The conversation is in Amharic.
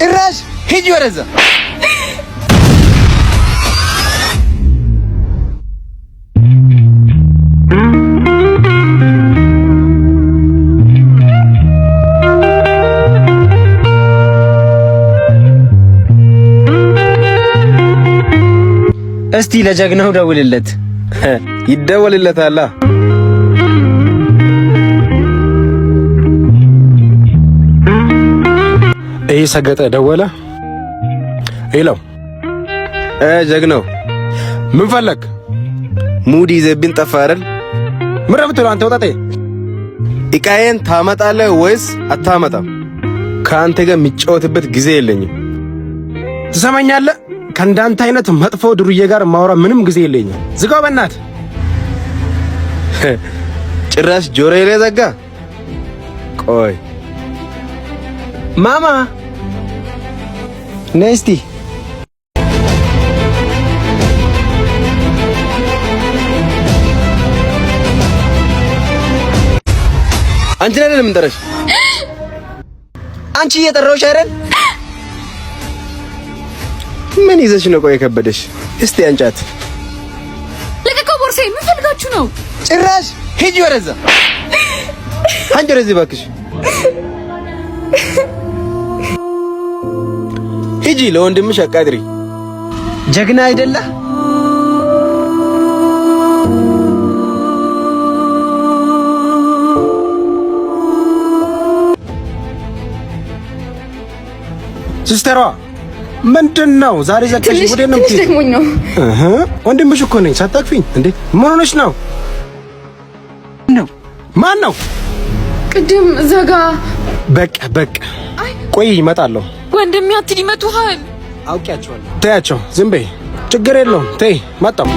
ጭራሽ ሂጂ ወደዛ። እስቲ ለጀግናው ደውልለት። ይደወልለታል። ይሄ ሰገጠ ደወለ። ሄሎ ጀግናው ምን ፈለግ? ሙድ ይዘብን ጠፋ አይደል? ምን ረብተው አንተ ወጣጤ? እቃዬን ታመጣለህ ወይስ አታመጣም? ከአንተ ጋር የሚጫወትበት ጊዜ የለኝም። ትሰማኛለህ? ከእንዳንተ አይነት መጥፎ ዱርዬ ጋር ማውራ ምንም ጊዜ የለኝም። ዝጋው በእናትህ። ጭራሽ ጆሮዬ ላይ ዘጋ። ቆይ ማማ ነይ እስቲ። አንቺ ነህ ምን ጠረሽ? አንቺ እየጠራሁሽ አይደል? ምን ይዘሽ ነው? ቆይ ከበደሽ። እስቲ አንጫት። ለቀቀው ቦርሳዬ። ምን ፈልጋችሁ ነው? ጭራሽ ሂጂ ወደዛ። አንቺ ወደዚህ እባክሽ ሂጂ። ለወንድምሽ አቃድሪ። ጀግና አይደለ? ሲስተሯ ምንድነው ዛሬ ዘከሽ? ወደ ነው ትንሽ ደሞኝ ነው። ወንድምሽ እኮ ነኝ። ሳታቅፊኝ እንዴ? ምን ሆነሽ ነው? ማን ነው? ቅድም ዘጋ። በቃ ቆይ እመጣለሁ። ወንድሜ አትዲ መቱሃል። አውቂያቸዋለሁ። ተያቸው። ዝም በይ። ችግር የለውም። ተይ መጣሁ።